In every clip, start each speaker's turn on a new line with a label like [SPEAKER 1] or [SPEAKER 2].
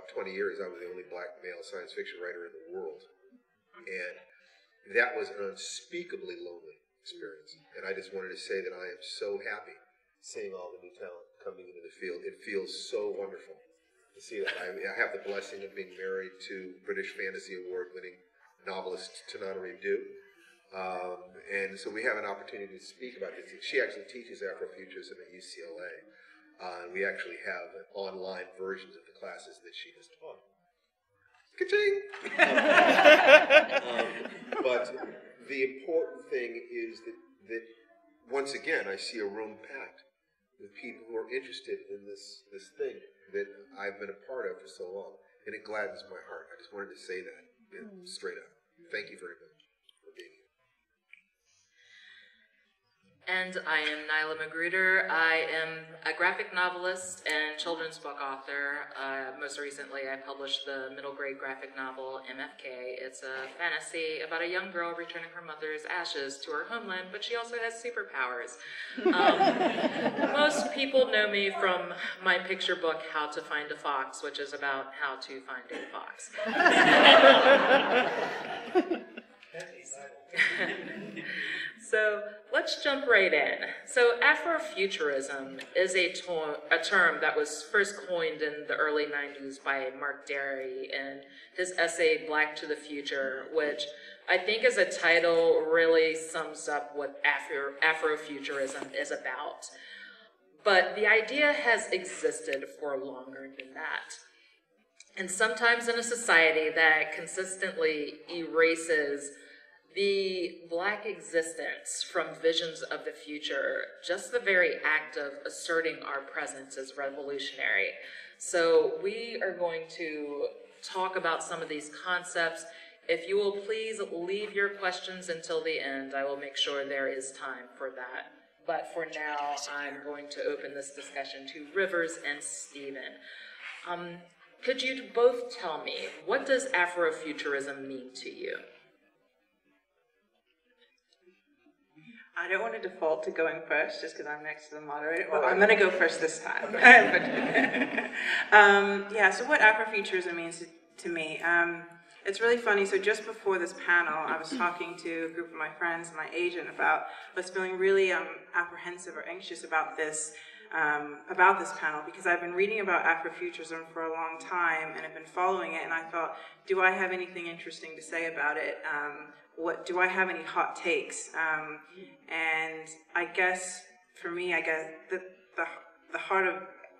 [SPEAKER 1] about 20 years, I was the only black male science fiction writer in the world. And that was an unspeakably lonely experience. And I just wanted to say that I am so happy seeing all the new talent coming into the field. It feels so wonderful to see that. I have the blessing of being married to British Fantasy Award-winning novelist Tananarive Due. And so we have an opportunity to speak about this. She actually teaches Afrofuturism at UCLA. We actually have online versions of the classes that she has taught. Ka-ching! But the important thing is that once again, I see a room packed with people who are interested in this thing that I've been a part of for so long. And it gladdens my heart. I just wanted to say that straight up. Thank you very much for being here.
[SPEAKER 2] And I am Nyla Magruder. I am a graphic novelist and children's book author. Most recently, I published the middle grade graphic novel MFK. It's a fantasy about a young girl returning her mother's ashes to her homeland, but she also has superpowers. Most people know me from my picture book, How to Find a Fox, which is about how to find a fox. So let's jump right in. So Afrofuturism is a term that was first coined in the early 90s by Mark Derry in his essay Black to the Future, which I think as a title really sums up what Afrofuturism is about. But the idea has existed for longer than that. And sometimes in a society that consistently erases the Black existence from visions of the future, just the very act of asserting our presence is revolutionary. So we are going to talk about some of these concepts. If you will please leave your questions until the end, I will make sure there is time for that. But for now, I'm going to open this discussion to Rivers and Stephen. Could you both tell me, what does Afrofuturism mean to you?
[SPEAKER 3] I don't want to default to going first just because I'm next to the moderator. Well, I'm going to go first this time. Yeah, so what Afrofuturism means to me, it's really funny. So just before this panel, I was talking to a group of my friends and my agent about I was feeling really apprehensive or anxious about this panel because I've been reading about Afrofuturism for a long time and I've been following it, and I thought, do I have anything interesting to say about it? What do I have any hot takes? And I guess for me, I guess the heart of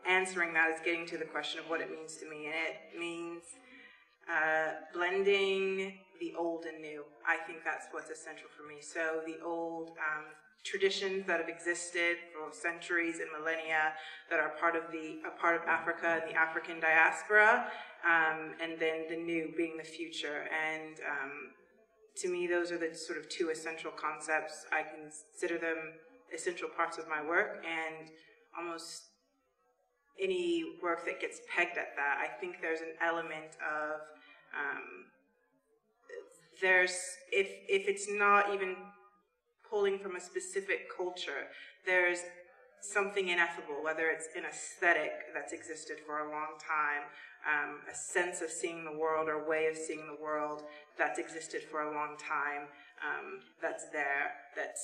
[SPEAKER 3] answering that is getting to the question of what it means to me, and it means blending the old and new. I think that's what's essential for me. So the old traditions that have existed for centuries and millennia that are part of Africa and the African diaspora, and then the new being the future. And to me, those are the sort of two essential concepts. I consider them essential parts of my work, and almost any work that gets pegged at that, I think there's an element of, if it's not even pulling from a specific culture, there's something ineffable, whether it's an aesthetic that's existed for a long time, a sense of seeing the world or way of seeing the world that's existed for a long time, that's there, that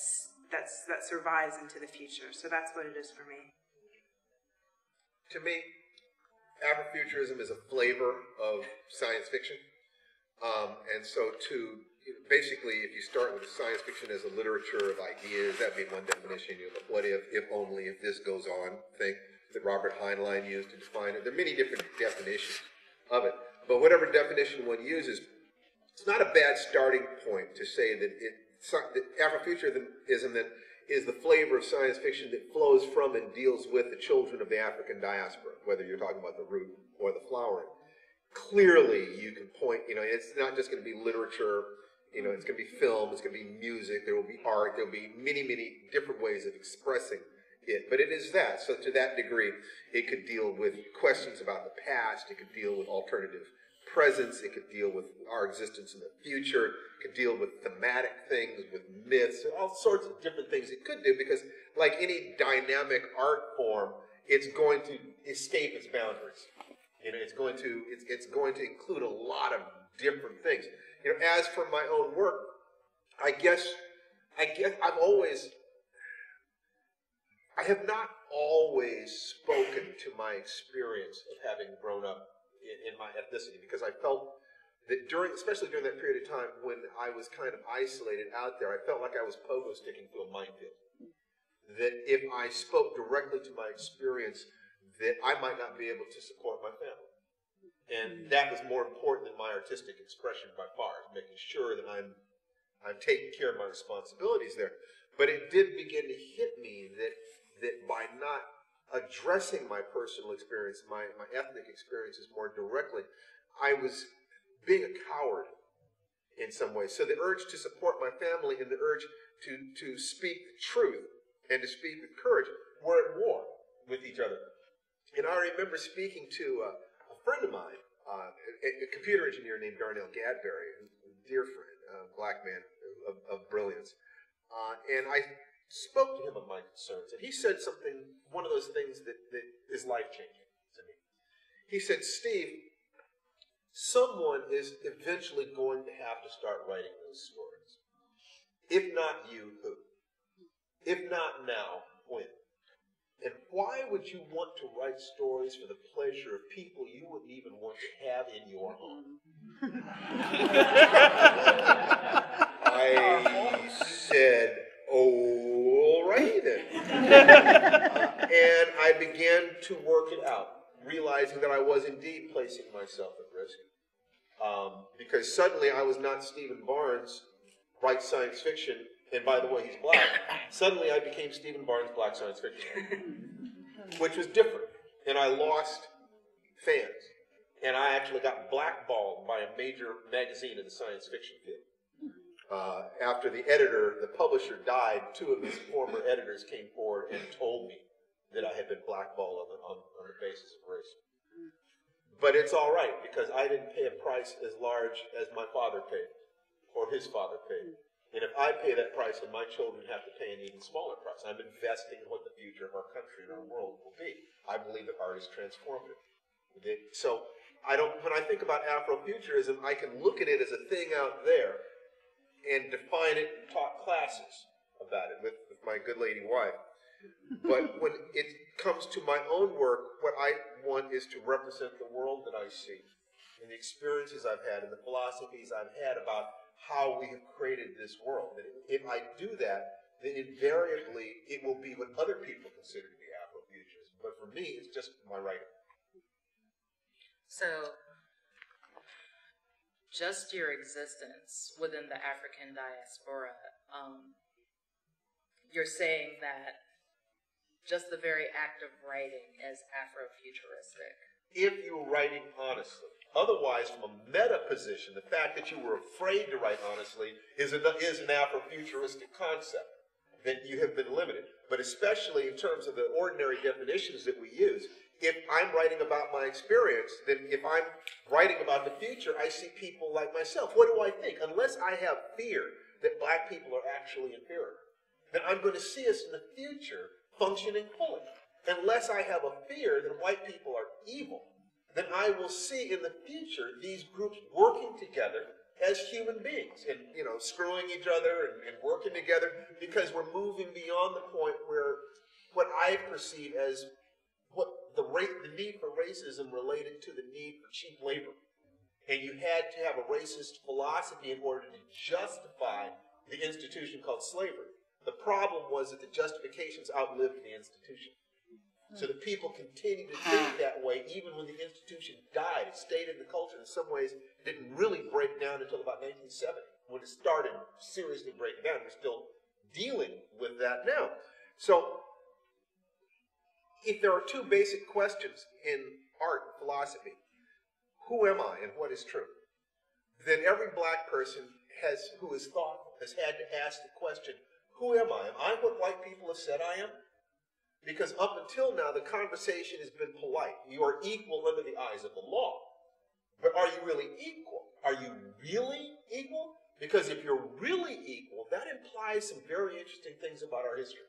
[SPEAKER 3] survives into the future. So that's what it is for me.
[SPEAKER 1] To me, Afrofuturism is a flavor of science fiction. And so basically, if you start with science fiction as a literature of ideas, that'd be one definition. You know, what if only, if this goes on thing that Robert Heinlein used to define it. There are many different definitions of it. But whatever definition one uses, it's not a bad starting point to say that Afrofuturism that is the flavor of science fiction that flows from and deals with the children of the African diaspora, whether you're talking about the root or the flowering. Clearly, you can point, it's not just going to be literature, it's going to be film, it's going to be music, there will be art, there will be many, many different ways of expressing it. But it is that. So to that degree, it could deal with questions about the past, it could deal with alternative presence, it could deal with our existence in the future, it could deal with thematic things, with myths, all sorts of different things it could do, because like any dynamic art form, it's going to escape its boundaries. You know, it's going to include a lot of different things. You know, as for my own work, I have not always spoken to my experience of having grown up in my ethnicity, because I felt that especially during that period of time when I was kind of isolated out there, I felt like I was pogo sticking to a minefield. That if I spoke directly to my experience, that I might not be able to support my family. And that was more important than my artistic expression by far, making sure that I'm taking care of my responsibilities there. But it did begin to hit me that by not addressing my personal experience, my ethnic experiences more directly, I was being a coward in some ways. So the urge to support my family and the urge to speak the truth and to speak with courage were at war with each other. And I remember speaking to a friend of mine, a computer engineer named Darnell Gadberry, a dear friend, a black man of brilliance. And I spoke to him of my concerns. And he said something, one of those things that is life-changing to me. He said, Steve, someone is eventually going to have to start writing those stories. If not you, who? If not now, when? And why would you want to write stories for the pleasure of people you wouldn't even want to have in your home? I said, all right then. And I began to work it out, realizing that I was indeed placing myself at risk. Because suddenly I was not Stephen Barnes, write science fiction, and by the way, he's black. Suddenly I became Stephen Barnes, black science fiction, which was different. And I lost fans. And I actually got blackballed by a major magazine in the science fiction field. After the publisher died, two of his former editors came forward and told me that I had been blackballed on the basis of race. But it's all right, because I didn't pay a price as large as my father paid, or his father paid. And if I pay that price, then my children have to pay an even smaller price. I'm investing in what the future of our country and our world will be. I believe that art is transformative. So when I think about Afrofuturism, I can look at it as a thing out there and define it and talk classes about it with my good lady wife. But when it comes to my own work, what I want is to represent the world that I see and the experiences I've had and the philosophies I've had about how we have created this world. And if I do that, then invariably it will be what other people consider to be Afrofuturism. But for me, it's just my writing.
[SPEAKER 2] So, just your existence within the African diaspora, you're saying that just the very act of writing is Afrofuturistic.
[SPEAKER 1] If you were writing honestly. Otherwise, from a meta position, the fact that you were afraid to write honestly is an Afrofuturistic concept, that you have been limited. But especially in terms of the ordinary definitions that we use, if I'm writing about my experience, then if I'm writing about the future, I see people like myself. What do I think? Unless I have fear that black people are actually inferior, then I'm going to see us in the future functioning fully. Unless I have a fear that white people are evil, then I will see in the future these groups working together as human beings and, screwing each other and working together, because we're moving beyond the point where what I perceive as what the need for racism related to the need for cheap labor. And you had to have a racist philosophy in order to justify the institution called slavery. The problem was that the justifications outlived the institution. So the people continued to think that way even when the institution died. It stayed in the culture. In some ways, didn't really break down until about 1970, when it started seriously breaking down. We're still dealing with that now. So if there are two basic questions in art and philosophy, who am I and what is true? Then every black person who is thoughtful has had to ask the question, who am I? Am I what white people have said I am? Because up until now, the conversation has been polite. You are equal under the eyes of the law. But are you really equal? Are you really equal? Because if you're really equal, that implies some very interesting things about our history.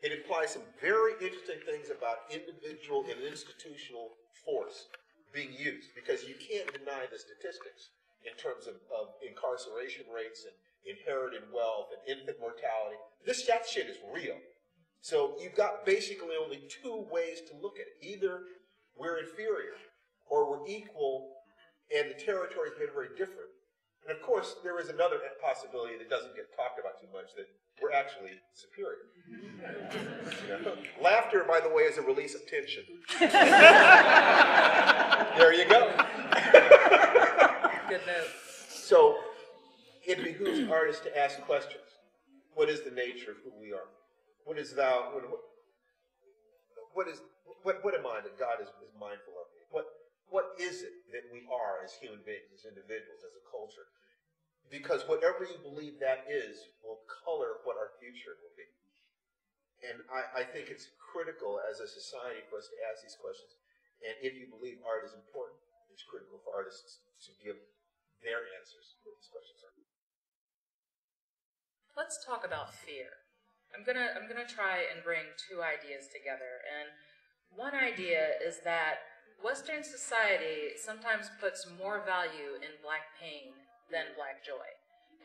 [SPEAKER 1] It implies some very interesting things about individual and institutional force being used, because you can't deny the statistics in terms of incarceration rates and inherited wealth and infant mortality. That shit is real. So you've got basically only two ways to look at it. Either we're inferior or we're equal and the territory's been very different. And of course, there is another possibility that doesn't get talked about too much, that we're actually superior. You know? Laughter, by the way, is a release of tension. There you go.
[SPEAKER 2] Good note.
[SPEAKER 1] So it behooves artists to ask questions. What is the nature of who we are? What is thou? What am I that God is mindful of me? What is it that we are as human beings, as individuals, as a culture? Because whatever you believe that is will color what our future will be. And I think it's critical as a society for us to ask these questions. And if you believe art is important, it's critical for artists to give their answers to these questions.
[SPEAKER 2] Let's talk about fear. I'm gonna try and bring two ideas together. And one idea is that Western society sometimes puts more value in Black pain than Black joy.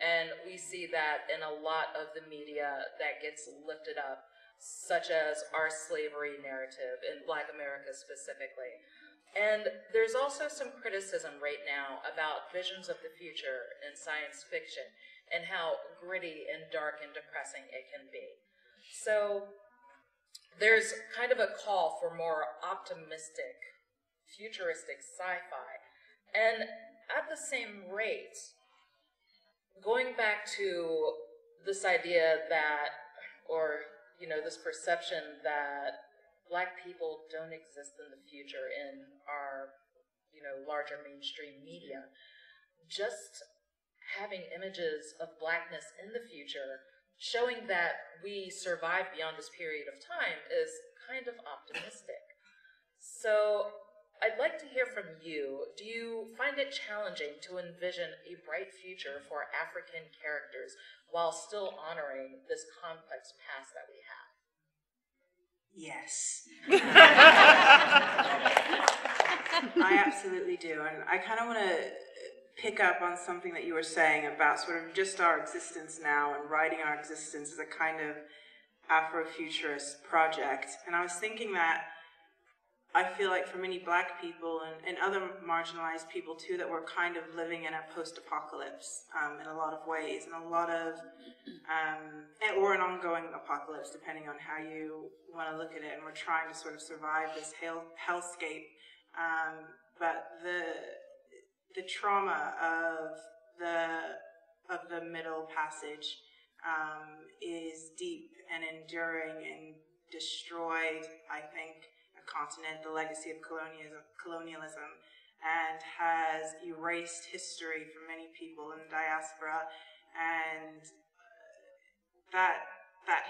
[SPEAKER 2] And we see that in a lot of the media that gets lifted up, such as our slavery narrative in Black America specifically. And there's also some criticism right now about visions of the future in science fiction and how gritty and dark and depressing it can be. So there's kind of a call for more optimistic, futuristic sci-fi. And at the same rate, going back to this idea that, or, you know, this perception that Black people don't exist in the future in our, you know, larger mainstream media, just having images of Blackness in the future, showing that we survive beyond this period of time, is kind of optimistic. So I'd like to hear from you. Do you find it challenging to envision a bright future for African characters while still honoring this complex past that we have?
[SPEAKER 3] Yes. I absolutely do. And I kind of want to pick up on something that you were saying about sort of just our existence now and writing our existence as a kind of Afrofuturist project. And I was thinking that I feel like for many Black people and other marginalized people too, that we're kind of living in a post-apocalypse in a lot of ways, and a lot of, or an ongoing apocalypse, depending on how you want to look at it. And we're trying to sort of survive this hellscape. But the trauma of the Middle Passage is deep and enduring and destroyed, I think, continent, the legacy of colonialism, and has erased history for many people in the diaspora, and that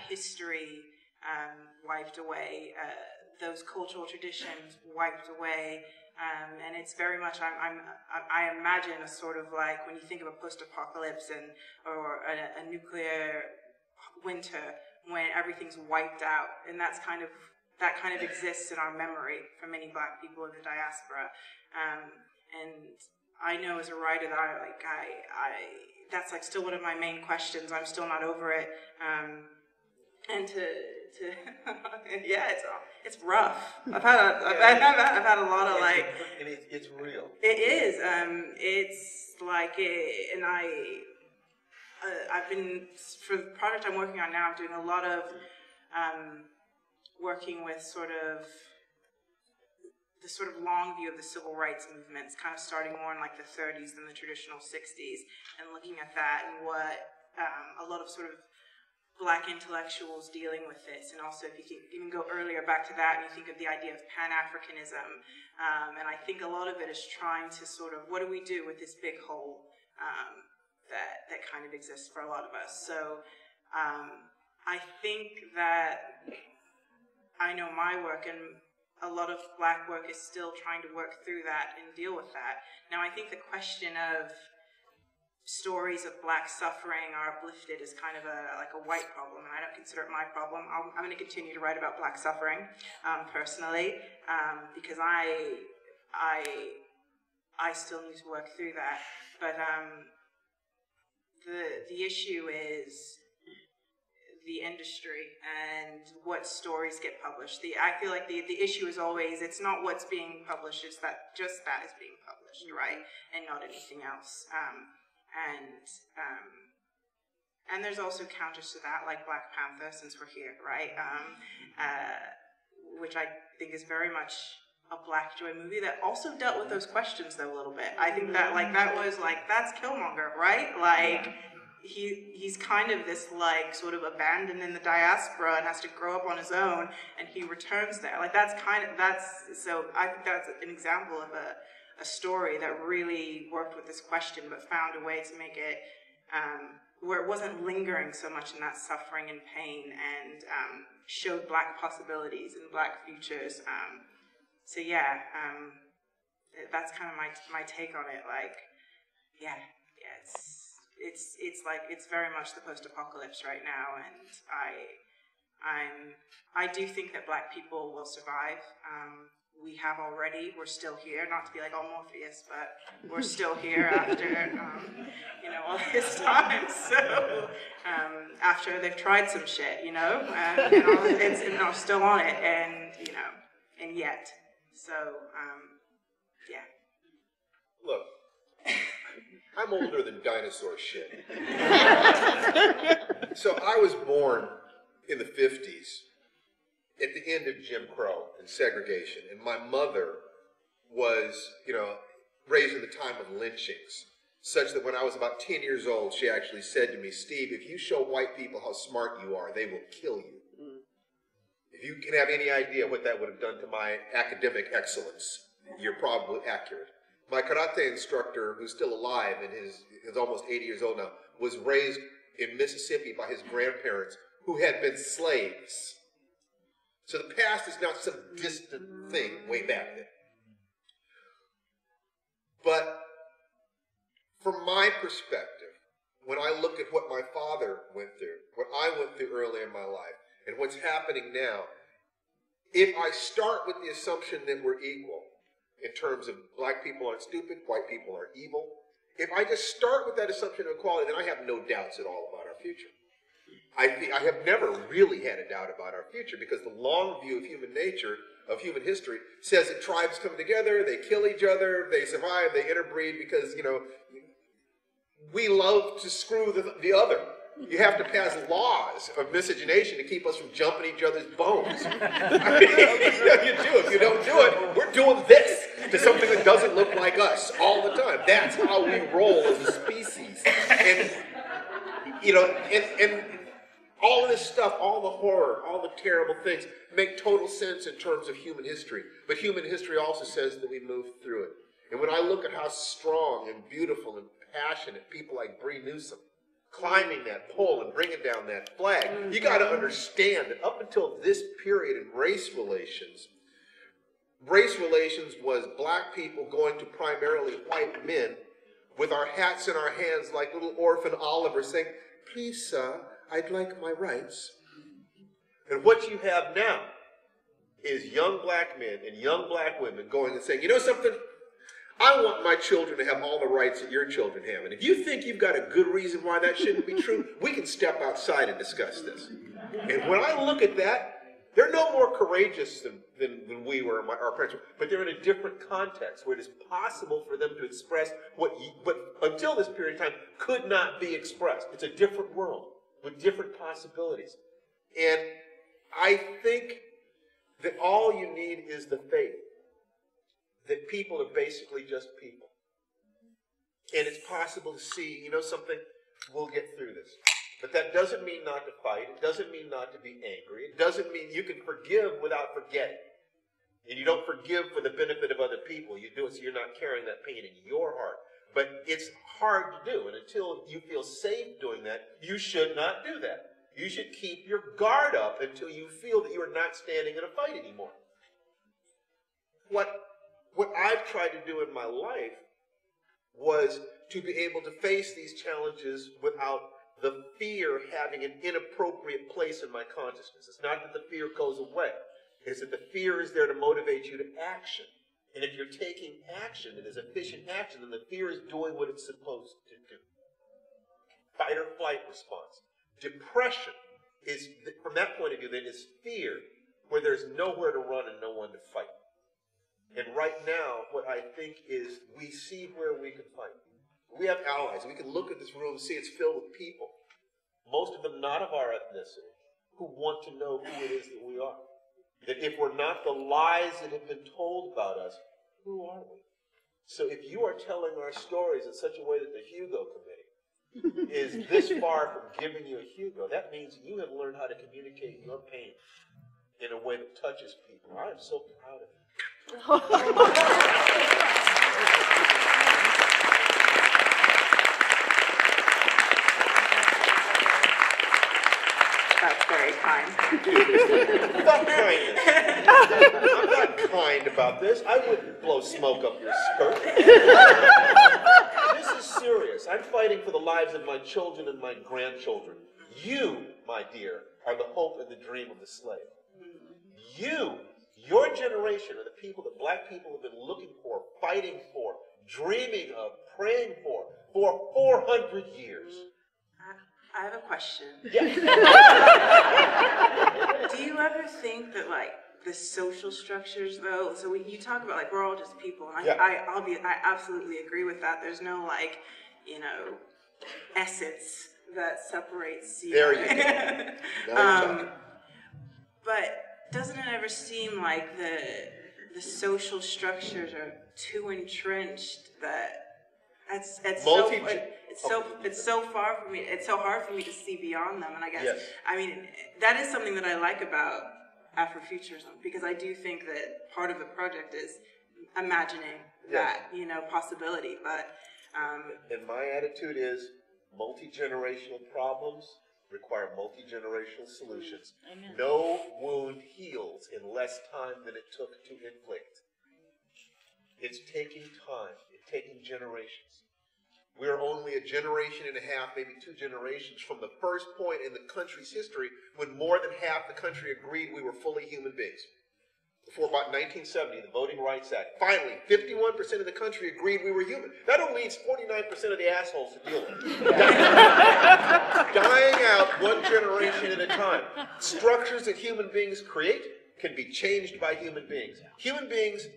[SPEAKER 3] history wiped away, those cultural traditions wiped away, and it's very much, I imagine a sort of like, when you think of a post-apocalypse or a nuclear winter, when everything's wiped out, and that kind of exists in our memory for many Black people in the diaspora. And I know as a writer that that's like still one of my main questions. I'm still not over it. And yeah, it's rough. I've had a lot of like.
[SPEAKER 1] It's real.
[SPEAKER 3] It is. It's like it, and I've been, for the project I'm working on now, I'm doing a lot of working with the sort of long view of the civil rights movements, kind of starting more in like the 30s than the traditional 60s, and looking at that and what a lot of sort of Black intellectuals dealing with this. And also, if you can even go earlier back to that, and you think of the idea of Pan-Africanism, and I think a lot of it is trying to sort of, what do we do with this big hole that kind of exists for a lot of us? So I think that I know my work, and a lot of Black work is still trying to work through that and deal with that. Now, I think the question of stories of Black suffering are uplifted is kind of like a white problem, and I don't consider it my problem. I'm going to continue to write about Black suffering personally, because I I still need to work through that. But the issue is the industry and what stories get published. I feel like the issue is always, it's not what's being published, it's that just that is being published, right? And not anything else. And there's also counters to that, like Black Panther, since we're here, right? Which I think is very much a Black joy movie that also dealt with those questions though a little bit. I think that that was that's Killmonger, right? Like he's kind of this sort of abandoned in the diaspora and has to grow up on his own, and he returns there. So I think that's an example of a story that really worked with this question, but found a way to make it where it wasn't lingering so much in that suffering and pain, and showed Black possibilities and Black futures. So yeah, that's kind of my take on it. It's very much the post-apocalypse right now, and I do think that Black people will survive. We have already. We're still here. Not to be like Morpheus, but we're still here after all this time. So after they've tried some shit, and they're still on it, and yet. So yeah.
[SPEAKER 1] Look, I'm older than dinosaur shit. So I was born in the 50s, at the end of Jim Crow and segregation, and my mother was, raised in the time of lynchings, such that when I was about 10 years old, she actually said to me, "Steve, if you show white people how smart you are, they will kill you." If you can have any idea what that would have done to my academic excellence, you're probably accurate. My karate instructor, who's still alive and is almost 80 years old now, was raised in Mississippi by his grandparents who had been slaves. So the past is not some distant thing way back then. But from my perspective, when I look at what my father went through, what I went through early in my life, and what's happening now, if I start with the assumption that we're equal, in terms of Black people aren't stupid, white people are evil, if I just start with that assumption of equality, then I have no doubts at all about our future. I have never really had a doubt about our future, because the long view of human nature, of human history, says that tribes come together, they kill each other, they survive, they interbreed, because, we love to screw the other. You have to pass laws of miscegenation to keep us from jumping each other's bones. I mean, you do. If you don't do it, we're doing this to something that doesn't look like us all the time. That's how we roll as a species. And, and all of this stuff, all the horror, all the terrible things make total sense in terms of human history. But human history also says that we move through it. And when I look at how strong and beautiful and passionate people like Bree Newsom, climbing that pole and bringing down that flag, you got to understand that up until this period in race relations was Black people going to primarily white men with our hats in our hands like little orphan Oliver saying, "Please, sir, I'd like my rights." And what you have now is young Black men and young Black women going and saying, "You know something? I want my children to have all the rights that your children have. And if you think you've got a good reason why that shouldn't be true, we can step outside and discuss this." And when I look at that, they're no more courageous than we were, our parents were, but they're in a different context where it is possible for them to express what until this period of time could not be expressed. It's a different world with different possibilities. And I think that all you need is the faith that people are basically just people. And it's possible to see, something, we'll get through this. But that doesn't mean not to fight. It doesn't mean not to be angry. It doesn't mean you can forgive without forgetting. And you don't forgive for the benefit of other people. You do it so you're not carrying that pain in your heart. But it's hard to do. And until you feel safe doing that, you should not do that. You should keep your guard up until you feel that you are not standing in a fight anymore. What I've tried to do in my life was to be able to face these challenges without the fear having an inappropriate place in my consciousness. It's not that the fear goes away. It's that the fear is there to motivate you to action.
[SPEAKER 4] And if you're taking action, it is efficient action, then the fear is doing what it's supposed to do. Fight or flight response. Depression is, from that point of view, then is fear, where there's nowhere to run and no one to fight. And right now, what I think is we see where we can fight.
[SPEAKER 1] We have allies. We can look at this room and see it's filled with people,
[SPEAKER 4] most of them not of our ethnicity, who want to know who it is that we are. That if we're not the lies that have been told about us, who are we? So if you are telling our stories in such a way that the Hugo Committee is this far from giving you a Hugo, that means you have learned how to communicate your pain in a way that touches people. I am so proud of you.
[SPEAKER 3] That's very kind.
[SPEAKER 4] Not kindness. I'm not kind about this. I wouldn't blow smoke up your skirt. This is serious. I'm fighting for the lives of my children and my grandchildren. You, my dear, are the hope and the dream of the slave. You, your generation, are the people that black people have been looking for, fighting for, dreaming of, praying for 400 years.
[SPEAKER 3] I have a question.
[SPEAKER 4] Yeah.
[SPEAKER 3] Do you ever think that, like, the social structures, though, so you talk about, like, we're all just people, and I absolutely agree with that. There's no, like, you know, essence that separates you.
[SPEAKER 1] There you go.
[SPEAKER 3] But doesn't it ever seem like the social structures are too entrenched that it's so far from me. It's so hard for me to see beyond them. And I guess,
[SPEAKER 4] yes.
[SPEAKER 3] I mean, that is something that I like about Afrofuturism, because I do think that part of the project is imagining that, you know, possibility. But
[SPEAKER 4] and my attitude is multi-generational problems require multi-generational solutions.
[SPEAKER 2] Amen.
[SPEAKER 4] No wound heals in less time than it took to inflict. It's taking time. It's taking generations.
[SPEAKER 1] We're only a generation and a half, maybe 2 generations from the first point in the country's history when more than half the country agreed we were fully human beings. Before about 1970, the Voting Rights Act, finally, 51% of the country agreed we were human. That only leaves 49% of the assholes to deal with. Dying out one generation at a time. Structures that human beings create can be changed by human beings. Human beings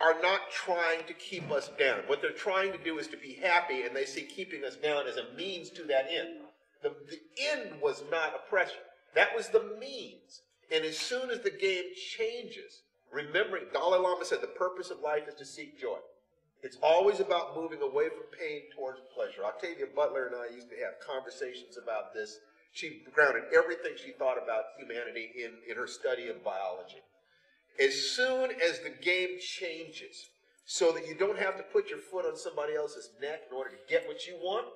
[SPEAKER 1] are not trying to keep us down. What they're trying to do is to be happy, and they see keeping us down as a means to that end. The end was not oppression. That was the means. And as soon as the game changes, remembering, Dalai Lama said the purpose of life is to seek joy. It's always about moving away from pain towards pleasure. Octavia Butler and I used to have conversations about this. She grounded everything she thought about humanity in her study of biology. As soon as the game changes, so that you don't have to put your foot on somebody else's neck in order to get what you want,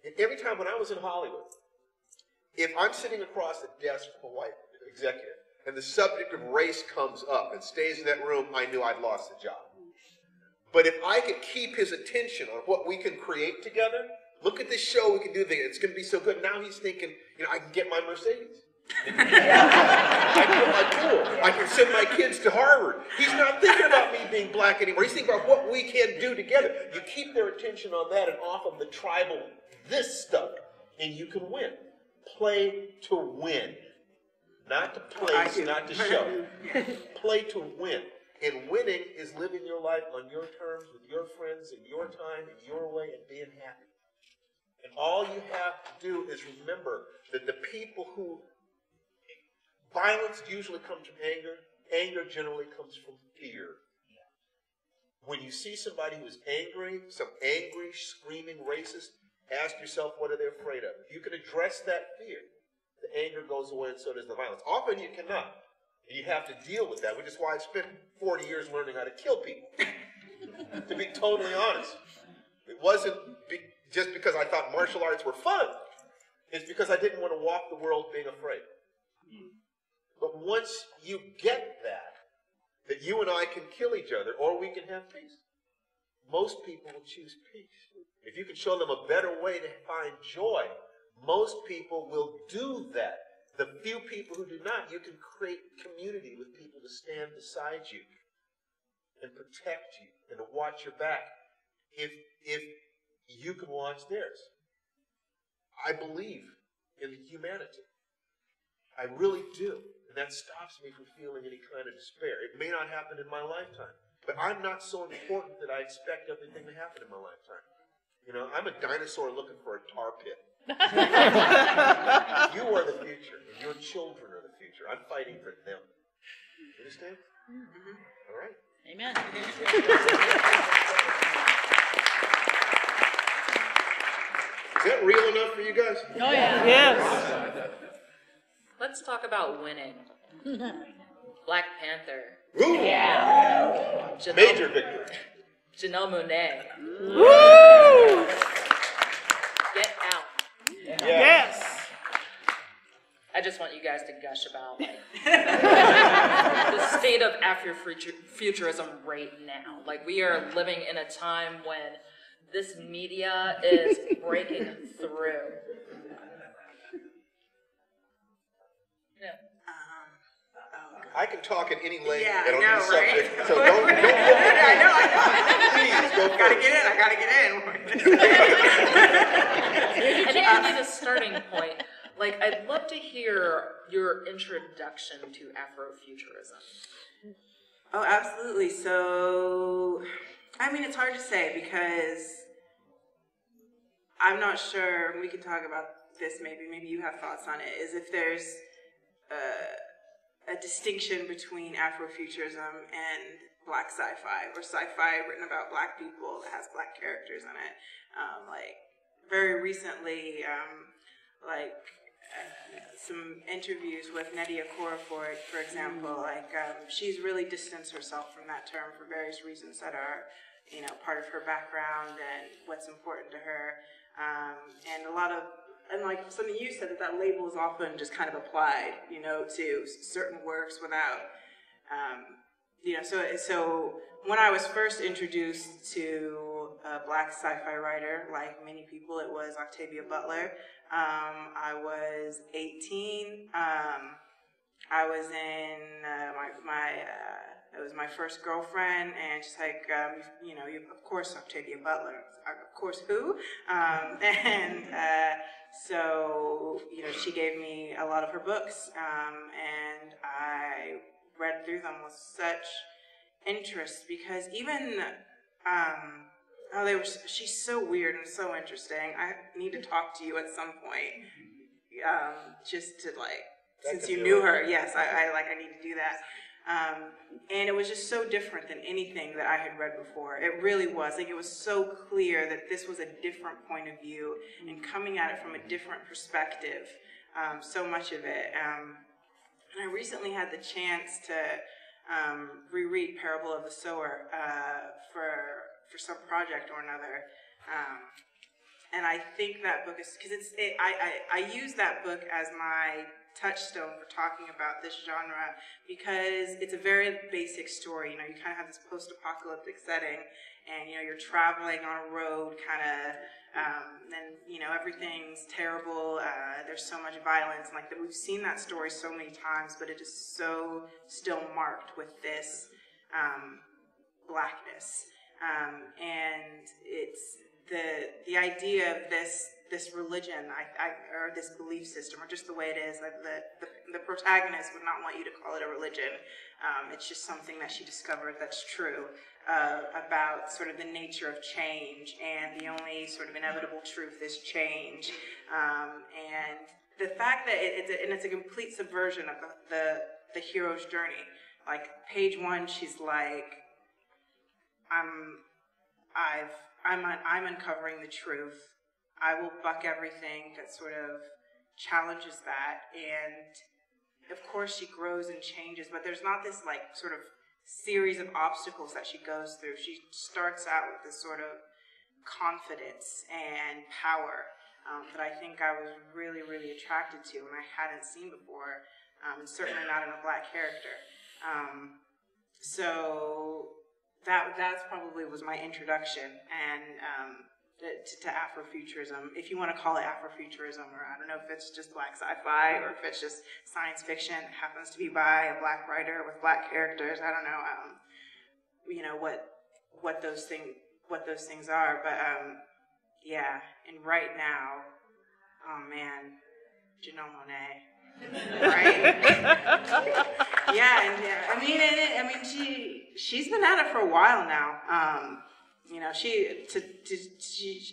[SPEAKER 1] and every time when I was in Hollywood, if I'm sitting across the desk from a white executive, and the subject of race comes up and stays in that room, I knew I'd lost the job. But if I could keep his attention on what we can create together, look at this show we can do, it's going to be so good. Now he's thinking, you know, I can get my Mercedes. I can get my pool. I can send my kids to Harvard. He's not thinking about me being black anymore. He's thinking about what we can do together. You keep their attention on that and off of the tribal this stuff, and you can win. Play to win. Not to place, not to show. Play to win. And winning is living your life on your terms, with your friends, in your time, in your way, and being happy. And all you have to do is remember that the people who... Violence usually comes from anger. Anger generally comes from fear. When you see somebody who is angry, some angry, screaming racist, ask yourself what are they afraid of. If you can address that fear, the anger goes away and so does the violence. Often you cannot. And you have to deal with that, which is why I spent 40 years learning how to kill people. To be totally honest. It wasn't just because I thought martial arts were fun. It's because I didn't want to walk the world being afraid. But once you get that you and I can kill each other or we can have peace, most people will choose peace. If you can show them a better way to find joy, most people will do that. The few people who do not, you can create community with people to stand beside you.
[SPEAKER 4] and protect you and to watch your back if you can watch theirs. I believe in humanity. I really do. And that stops me from feeling any kind of despair. It may not happen in my lifetime, but I'm not so important that I expect everything to happen in my lifetime. You know, I'm a dinosaur looking for a tar pit. You are the future, and your children are the future. I'm fighting for them. You understand? Mm-hmm. All right.
[SPEAKER 5] Amen.
[SPEAKER 1] Is that real enough for you guys?
[SPEAKER 5] Oh, yeah.
[SPEAKER 6] Yes.
[SPEAKER 2] Let's talk about winning. Black Panther.
[SPEAKER 1] Woo!
[SPEAKER 5] Yeah.
[SPEAKER 4] Major victory.
[SPEAKER 2] Janelle Monae.
[SPEAKER 6] Woo!
[SPEAKER 2] Get out.
[SPEAKER 4] Yeah.
[SPEAKER 6] Yes.
[SPEAKER 2] I just want you guys to gush about like the state of Afrofuturism right now. Like, we are living in a time when this media is breaking through. Yeah.
[SPEAKER 1] I can talk at any length
[SPEAKER 3] Yeah,
[SPEAKER 1] and on
[SPEAKER 3] I know,
[SPEAKER 1] any subject,
[SPEAKER 3] right?
[SPEAKER 1] so don't
[SPEAKER 3] I know.
[SPEAKER 1] please go
[SPEAKER 3] Gotta
[SPEAKER 1] first.
[SPEAKER 3] get in. I gotta get in.
[SPEAKER 2] I think we need a starting point. Like, I'd love to hear your introduction to Afrofuturism.
[SPEAKER 3] Oh, absolutely. So, I mean, it's hard to say because I'm not sure. We can talk about this. Maybe you have thoughts on it. Is if there's a distinction between Afrofuturism and Black sci-fi, or sci-fi written about Black people that has Black characters in it. Like, very recently, some interviews with Nnedi Okorafor, for example, she's really distanced herself from that term for various reasons that are, you know, part of her background and what's important to her. And like something you said, that label is often just kind of applied, you know, to certain works without, you know, so when I was first introduced to a Black sci-fi writer, like many people, it was Octavia Butler. I was 18. I was in it was my first girlfriend, and she's like, you know, of course Octavia Butler. Of course, who? So, you know, she gave me a lot of her books, and I read through them with such interest because even, she's so weird and so interesting. I need to talk to you at some point, just to since you knew her, yes, I need to do that. And it was just so different than anything that I had read before. It really was. Like, it was so clear that this was a different point of view and coming at it from a different perspective, so much of it. And I recently had the chance to reread Parable of the Sower for some project or another. And I think that book is, because I use that book as my touchstone for talking about this genre because it's a very basic story. You know, you kind of have this post-apocalyptic setting, and, you know, you're traveling on a road kind of, and, you know, everything's terrible. There's so much violence. And, like, we've seen that story so many times, but it is so still marked with this blackness. And it's the idea of this religion, or this belief system, or just the way it is, like the protagonist would not want you to call it a religion. It's just something that she discovered that's true about sort of the nature of change, and the only sort of inevitable truth is change. And the fact that it's a complete subversion of the hero's journey. Like, page 1, she's like, I'm uncovering the truth. I will buck everything that sort of challenges that. And of course she grows and changes, but there's not this like sort of series of obstacles that she goes through. She starts out with this sort of confidence and power that I think I was really, really attracted to and I hadn't seen before, and certainly not in a Black character. So that's probably was my introduction, and to Afrofuturism, if you want to call it Afrofuturism, or I don't know if it's just Black sci-fi or if it's just science fiction that happens to be by a Black writer with Black characters. I don't know. you know, what those things are. But yeah, and right now, oh man, Janelle Monae. Right? yeah. I mean, she's been at it for a while now. You know,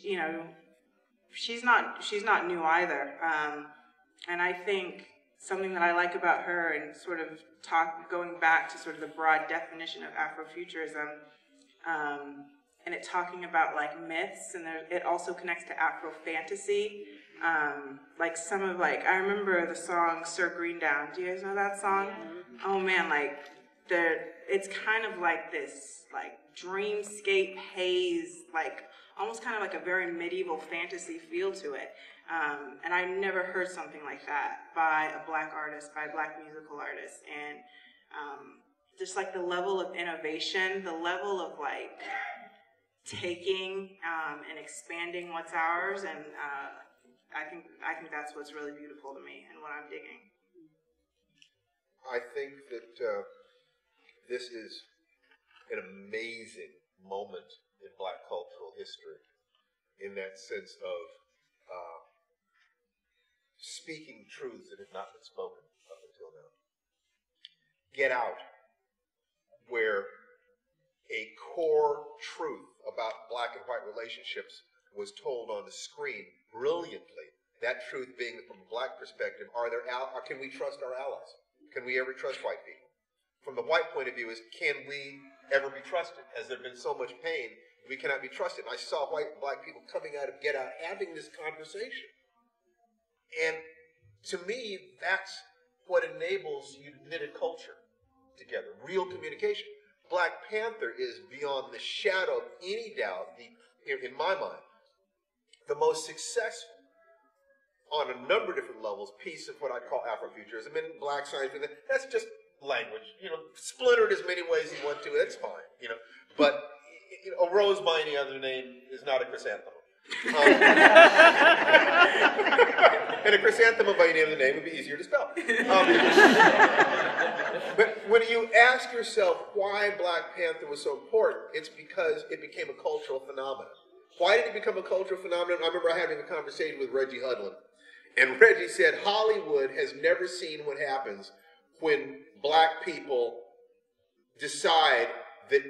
[SPEAKER 3] you know, she's not new either. And I think something that I like about her, and sort of going back to sort of the broad definition of Afrofuturism, and it talking about like myths, and it also connects to Afrofantasy. Like some of I remember the song Sir Greendown. Do you guys know that song? Oh man, like it's kind of like this like dreamscape haze, like almost kind of like a very medieval fantasy feel to it. And I never heard something like that by a Black artist, by a Black musical artist. And just like the level of innovation, the level of like taking and expanding what's ours, and I think that's what's really beautiful to me and what I'm digging.
[SPEAKER 1] I think that this is an amazing moment in Black cultural history, in that sense of speaking truths that have not been spoken up until now. Get Out, where a core truth about Black and white relationships was told on the screen brilliantly. That truth being from a Black perspective, can we trust our allies? Can we ever trust white people? From the white point of view is, can we ever be trusted? Has there been so much pain we cannot be trusted? And I saw white and Black people coming out of Get Out having this conversation. And to me, that's what enables you to knit a culture together, real communication. Black Panther is beyond the shadow of any doubt, in my mind, the most successful on a number of different levels piece of what I call Afrofuturism. And Black science, that's just language. You know, splinter it as many ways you want to, that's fine. You know, but a rose by any other name is not a chrysanthemum. And a chrysanthemum by any other name would be easier to spell. But when you ask yourself why Black Panther was so important, it's because it became a cultural phenomenon. Why did it become a cultural phenomenon? I remember having a conversation with Reggie Hudlin, and Reggie said Hollywood has never seen what happens when Black people decide that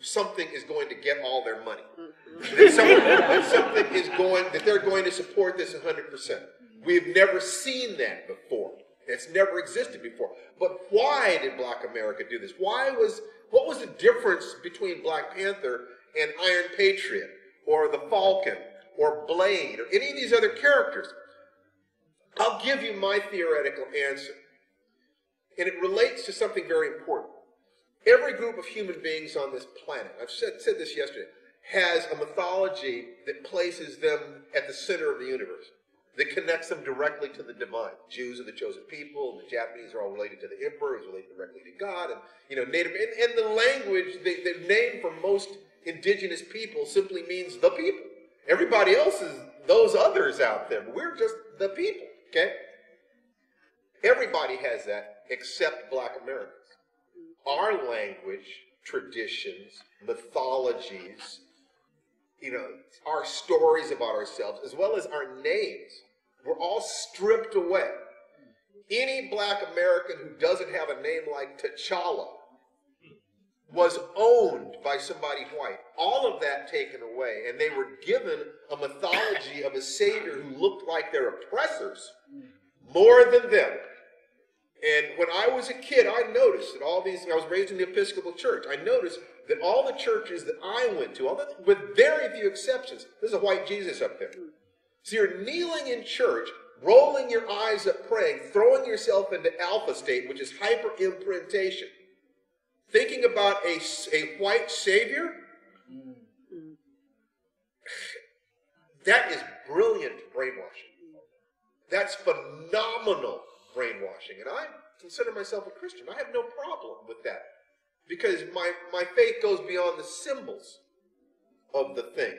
[SPEAKER 1] something is going to get all their money. That they're going to support this 100%. We've never seen that before. It's never existed before. But why did Black America do this? What was the difference between Black Panther and Iron Patriot, or the Falcon, or Blade, or any of these other characters? I'll give you my theoretical answer. And it relates to something very important. Every group of human beings on this planet, I've said this yesterday, has a mythology that places them at the center of the universe, that connects them directly to the divine. Jews are the chosen people, and the Japanese are all related to the emperor, who's related directly to God, and Native, and the language, the name for most indigenous people simply means the people. Everybody else is those others out there, but we're just the people, okay? Everybody has that except Black Americans. Our language, traditions, mythologies, our stories about ourselves, as well as our names, were all stripped away. Any Black American who doesn't have a name like T'Challa was owned by somebody white. All of that taken away, and they were given a mythology of a savior who looked like their oppressors more than them. And when I was a kid, I noticed that I was raised in the Episcopal Church, I noticed that all the churches that I went to, with very few exceptions, there's a white Jesus up there. So you're kneeling in church, rolling your eyes up praying, throwing yourself into alpha state, which is hyper-imprintation, thinking about a white savior. That is brilliant brainwashing. That's phenomenal brainwashing. And I consider myself a Christian. I have no problem with that, because my faith goes beyond the symbols of the thing.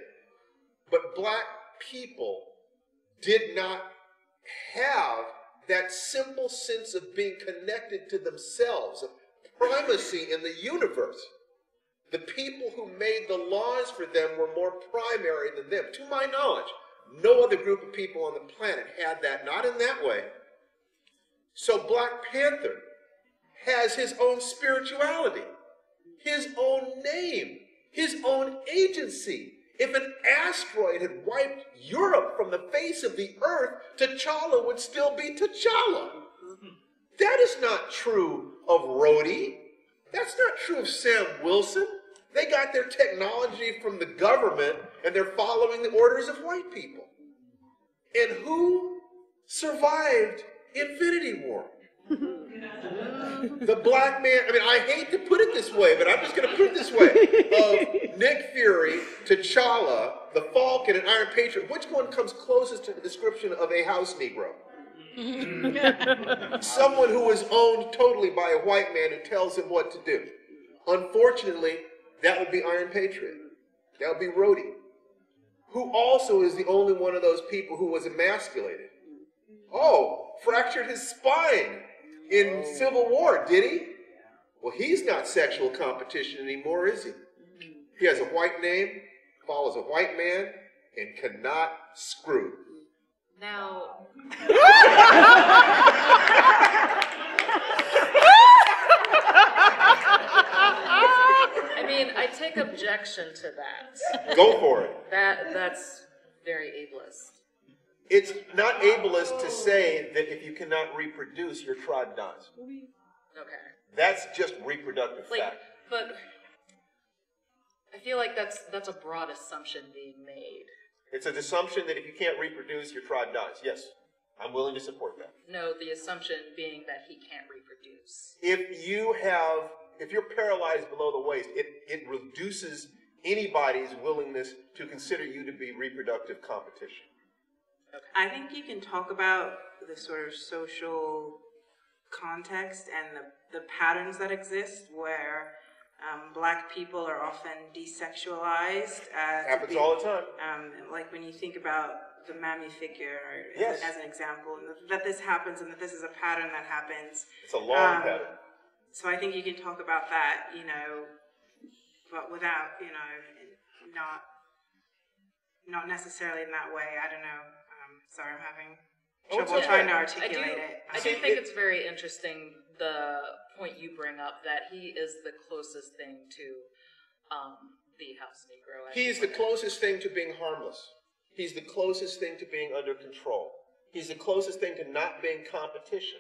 [SPEAKER 1] But Black people did not have that simple sense of being connected to themselves, of primacy in the universe. The people who made the laws for them were more primary than them. To my knowledge, no other group of people on the planet had that, not in that way. So Black Panther has his own spirituality, his own name, his own agency. If an asteroid had wiped Europe from the face of the earth, T'Challa would still be T'Challa. That is not true of Rhodey. That's not true of Sam Wilson. They got their technology from the government, and they're following the orders of white people. And who survived Infinity War? The black man, I mean, I hate to put it this way, but I'm just going to put it this way. Of Nick Fury, T'Challa, the Falcon, and Iron Patriot, which one comes closest to the description of a house Negro? Someone who is owned totally by a white man who tells him what to do. Unfortunately, that would be Iron Patriot. That would be Rhodey, who also is the only one of those people who was emasculated. Oh, fractured his spine in Civil War, did he? Well, he's not sexual competition anymore, is he? He has a white name, follows a white man, and cannot screw.
[SPEAKER 2] Now, I mean, I take objection to that.
[SPEAKER 1] Go for it.
[SPEAKER 2] That's very ableist.
[SPEAKER 4] It's not ableist to say that if you cannot reproduce, your tribe dies.
[SPEAKER 2] Okay.
[SPEAKER 4] That's just reproductive
[SPEAKER 2] Like,
[SPEAKER 4] fact.
[SPEAKER 2] but I feel like that's a broad assumption being made.
[SPEAKER 4] It's an assumption that if you can't reproduce, your tribe dies. Yes, I'm willing to support that.
[SPEAKER 2] No, the assumption being that he can't reproduce.
[SPEAKER 4] If you're paralyzed below the waist, it reduces anybody's willingness to consider you to be reproductive competition.
[SPEAKER 3] I think you can talk about the sort of social context and the patterns that exist where black people are often desexualized.
[SPEAKER 4] Happens all the time.
[SPEAKER 3] Like when you think about the Mammy figure
[SPEAKER 4] Yes.
[SPEAKER 3] as an example, that this happens and that this is a pattern that happens.
[SPEAKER 4] It's a long pattern.
[SPEAKER 3] So I think you can talk about that, but without, not necessarily in that way. I don't know. Sorry, I'm having trouble trying to articulate it.
[SPEAKER 2] I do think it's very interesting, the point you bring up, that he is the closest thing to the house Negro.
[SPEAKER 1] He's the closest thing to being harmless. He's the closest thing to being under control. He's the closest thing to not being competition.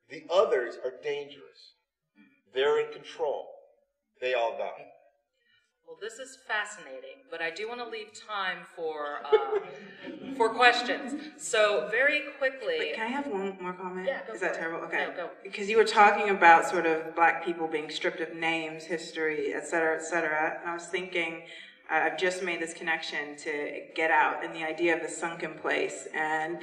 [SPEAKER 1] The others are dangerous. They're in control. They all die.
[SPEAKER 2] Well, this is fascinating, but I do want to leave time for questions. So very quickly.
[SPEAKER 3] Wait, can I have one more comment?
[SPEAKER 2] Yeah, go
[SPEAKER 3] Is
[SPEAKER 2] for
[SPEAKER 3] that
[SPEAKER 2] it.
[SPEAKER 3] terrible? Okay.
[SPEAKER 2] No, go.
[SPEAKER 3] Because you were talking about sort of black people being stripped of names, history, et cetera, and I was thinking, I've just made this connection to Get Out and the idea of the sunken place and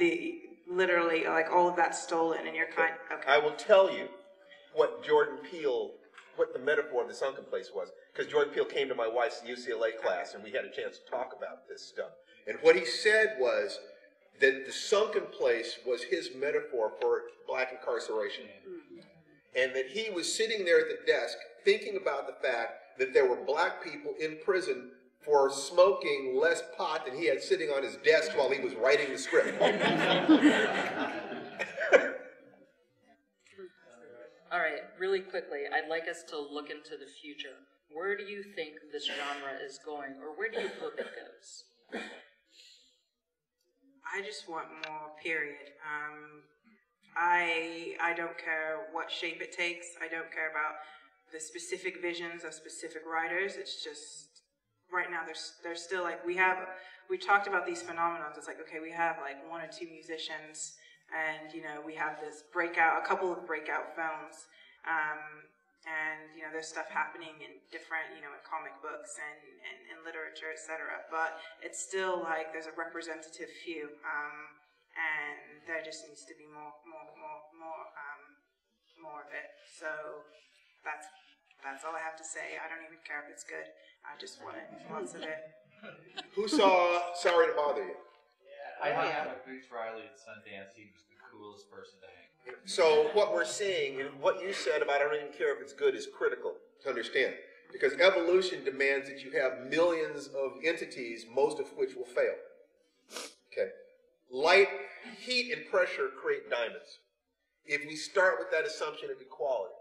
[SPEAKER 3] literally like all of that stolen, and you're kind. Okay.
[SPEAKER 4] I will tell you what the metaphor of the sunken place was, because Jordan Peele came to my wife's UCLA class and we had a chance to talk about this stuff.
[SPEAKER 1] And what he said was that the sunken place was his metaphor for black incarceration. And that he was sitting there at the desk thinking about the fact that there were black people in prison for smoking less pot than he had sitting on his desk while he was writing the script.
[SPEAKER 2] All right, really quickly, I'd like us to look into the future. Where do you think this genre is going, or where do you hope it goes?
[SPEAKER 3] I just want more, period. I don't care what shape it takes. I don't care about the specific visions of specific writers. It's just, right now, there's still like, we talked about these phenomena. It's like, okay, we have like one or two musicians, and, we have a couple of breakout films, and, there's stuff happening in different, in comic books and in literature, etc. But it's still like there's a representative few, and there just needs to be more of it. So that's all I have to say. I don't even care if it's good. I just want lots of it.
[SPEAKER 1] Who saw Sorry to Bother You?
[SPEAKER 6] I hung with Boots Riley at Sundance. He was the coolest person to hang.
[SPEAKER 4] So what we're seeing, and what you said about I don't even care if it's good, is critical
[SPEAKER 1] To understand. Because evolution demands that you have millions of entities, most of which will fail. Okay. Light, heat, and pressure create diamonds. If we start with that assumption of equality,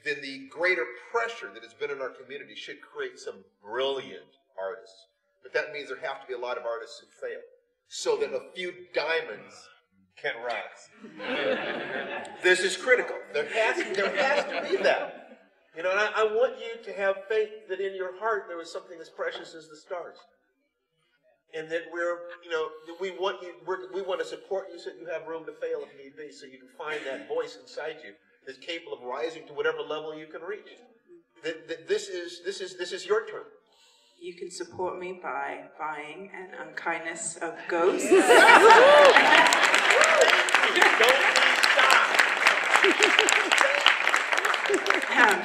[SPEAKER 1] then the greater pressure that has been in our community should create some brilliant artists. But that means there have to be a lot of artists who fail, so that a few diamonds can rise. This is critical. There has to be that. You know, and I want you to have faith that in your heart there is something as precious as the stars. And that we want to support you so that you have room to fail if need be, so you can find that voice inside you that's capable of rising to whatever level you can reach. This is your turn.
[SPEAKER 3] You can support me by buying an unkindness of ghosts.
[SPEAKER 4] Don't be shy.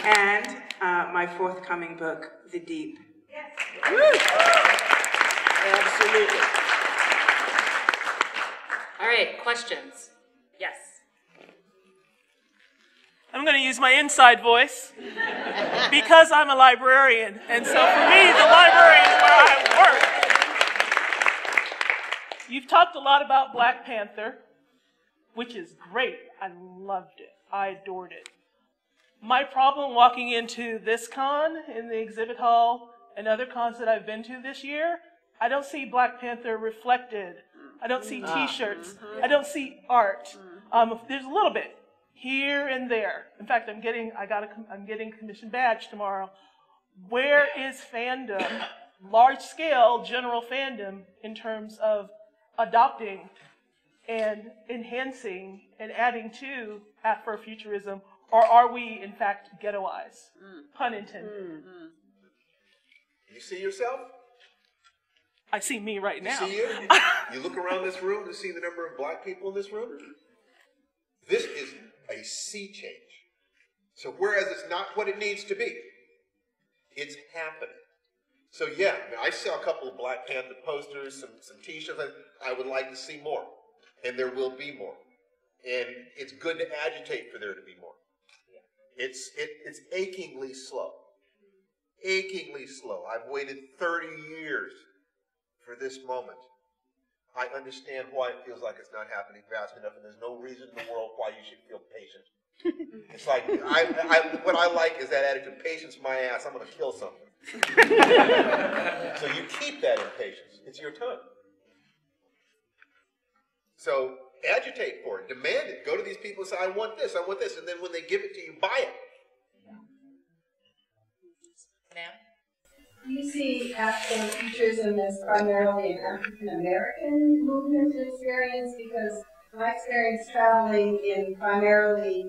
[SPEAKER 3] And my forthcoming book, The Deep.
[SPEAKER 4] Absolutely.
[SPEAKER 2] All right, questions? Yes.
[SPEAKER 5] I'm going to use my inside voice because I'm a librarian. And so for me, the library is where I work. You've talked a lot about Black Panther, which is great. I loved it. I adored it. My problem walking into this con in the exhibit hall and other cons that I've been to this year, I don't see Black Panther reflected. I don't see T-shirts. I don't see art. There's a little bit here and there. In fact, I'm getting a commission badge tomorrow. Where is fandom, large-scale general fandom, in terms of adopting and enhancing and adding to Afrofuturism, or are we in fact ghettoized? Pun intended.
[SPEAKER 1] You see yourself?
[SPEAKER 5] I see me right now.
[SPEAKER 1] You see you? You look around this room to see the number of black people in this room. This is a sea change. So whereas it's not what it needs to be, it's happening. So yeah, I saw a couple of Black Panther posters, some T-shirts. I would like to see more, and there will be more. And it's good to agitate for there to be more. It's achingly slow. Achingly slow. I've waited 30 years for this moment. I understand why it feels like it's not happening fast enough, and there's no reason in the world why you should feel patient. It's like, what I like is that attitude, patience my ass, I'm going to kill something. So you keep that impatience. It's your time. So agitate for it, demand it. Go to these people and say, I want this, and then when they give it to you, buy it.
[SPEAKER 2] Ma'am?
[SPEAKER 7] Do you see Afrofuturism as primarily an African-American movement experience? Because my experience traveling in primarily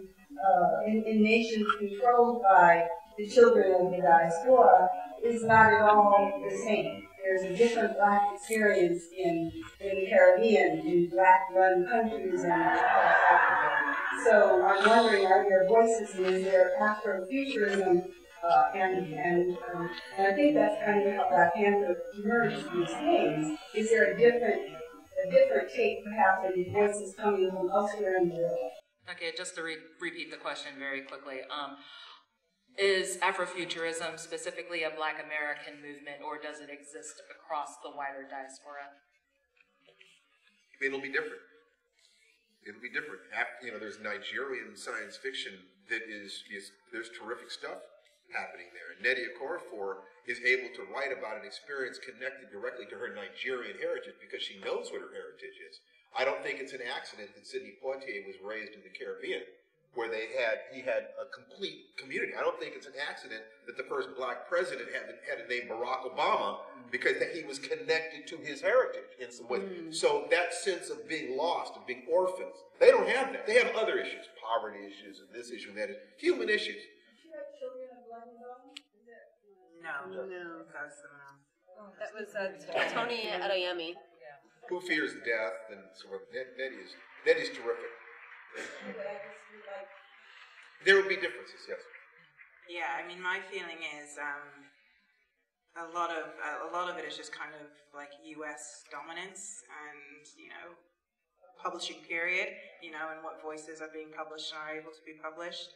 [SPEAKER 7] in nations controlled by the children of the diaspora is not at all the same. There's a different Black experience in the Caribbean, in Black-run countries and across Africa. So I'm wondering, are there voices and is there Afrofuturism? And I think that's kind of how Black Panther emerged these days. Is there a different take perhaps in voices coming from elsewhere in the world?
[SPEAKER 2] Okay, just to repeat the question very quickly. Is Afrofuturism specifically a Black American movement, or does it exist across the wider diaspora?
[SPEAKER 1] It'll be different. It'll be different. There's Nigerian science fiction that there's terrific stuff happening there. And Nnedi Okorafor is able to write about an experience connected directly to her Nigerian heritage because she knows what her heritage is. I don't think it's an accident that Sidney Poitier was raised in the Caribbean, where he had a complete community. I don't think it's an accident that the first Black president had the name Barack Obama, because he was connected to his heritage in some ways. So that sense of being lost, of being orphans, they don't have that. They have other issues, poverty issues, and this issue and that, human issues.
[SPEAKER 3] No. That's someone else.
[SPEAKER 8] That was Tony Adeyemi.
[SPEAKER 1] Who Fears Death, and sort of Nnedi's terrific. There will be differences, yes.
[SPEAKER 3] Yeah, I mean, my feeling is a lot of it is just kind of like U.S. dominance, and publishing period, you know, and what voices are being published and are able to be published.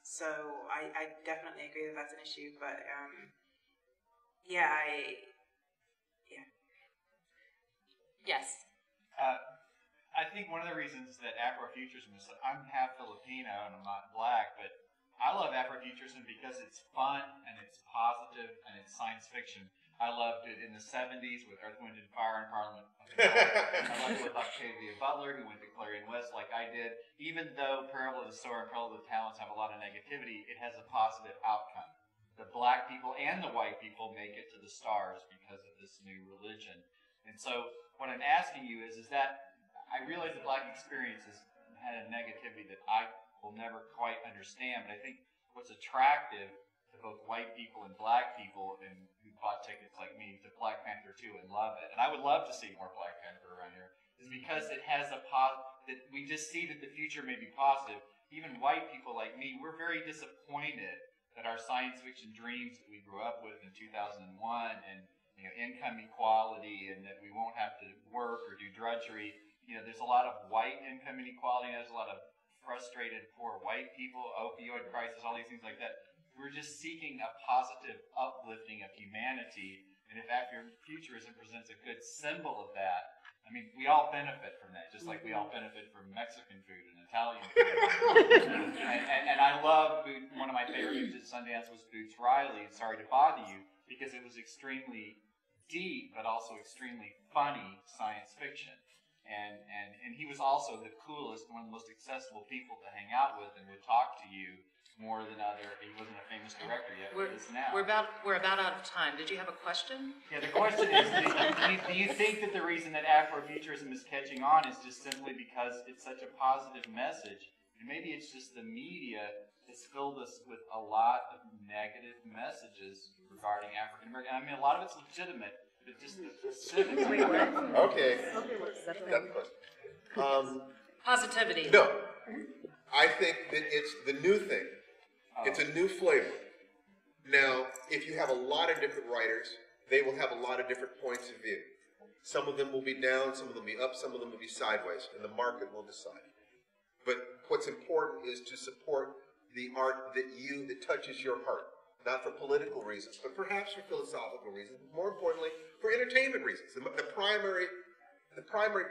[SPEAKER 3] So I definitely agree that that's an issue, but yeah,
[SPEAKER 2] Yes.
[SPEAKER 6] I think one of the reasons that Afrofuturism is, I'm half Filipino and I'm not black, but I love Afrofuturism because it's fun and it's positive and it's science fiction. I loved it in the 70s with Earth, Wind, and Fire and Parliment Funkadelic. I loved it with Octavia Butler, who went to Clarion West like I did. Even though Parable of the Sower and Parable of the Talents have a lot of negativity, it has a positive outcome. The black people and the white people make it to the stars because of this new religion. And so what I'm asking you is that I realize the black experience has had a negativity that I will never quite understand, but I think what's attractive to both white people and black people and who bought tickets like me to Black Panther 2 and love it, and I would love to see more Black Panther around here, is because it has a that we just see that the future may be positive. Even white people like me, we're very disappointed that our science fiction dreams that we grew up with in 2001 and income equality and that we won't have to work or do drudgery. There's a lot of white income inequality. There's a lot of frustrated poor white people, opioid crisis, all these things like that. We're just seeking a positive uplifting of humanity, and if Afrofuturism presents a good symbol of that, I mean, we all benefit from that, just like we all benefit from Mexican food and Italian food. and I love one of my favorite movies at Sundance was Boots Riley, Sorry to Bother You, because it was extremely deep, but also extremely funny science fiction. And he was also the coolest, one of the most accessible people to hang out with and would talk to you more than he wasn't a famous director yet, but is now.
[SPEAKER 2] We're about out of time. Did you have a question?
[SPEAKER 6] Yeah, the question is, do you think that the reason that Afrofuturism is catching on is just simply because it's such a positive message? And maybe it's just the media has filled us with a lot of negative messages regarding African American. I mean, a lot of it's legitimate, but just the specifics.
[SPEAKER 1] Okay. That's the question.
[SPEAKER 2] Positivity.
[SPEAKER 1] No. I think that it's the new thing. It's a new flavor. Now, if you have a lot of different writers, they will have a lot of different points of view. Some of them will be down, some of them will be up, some of them will be sideways, and the market will decide. But what's important is to support the art that touches your heart. Not for political reasons, but perhaps for philosophical reasons. More importantly, for entertainment reasons. The primary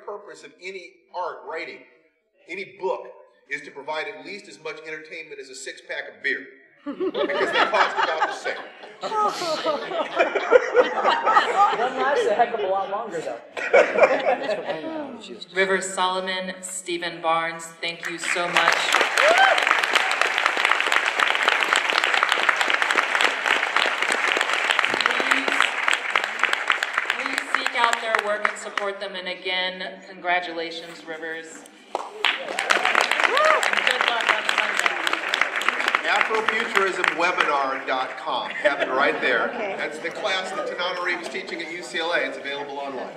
[SPEAKER 1] purpose of any art writing, any book, is to provide at least as much entertainment as a six-pack of beer. Because they cost about the same.
[SPEAKER 9] One lasts a heck of a lot longer, though.
[SPEAKER 2] River Solomon, Stephen Barnes, thank you so much. Please seek out their work and support them. And again, congratulations, Rivers. Good luck on Sunday.
[SPEAKER 1] Afrofuturismwebinar.com. Have it right there. Okay. That's the class that Tanana Reed was teaching at UCLA. It's available online.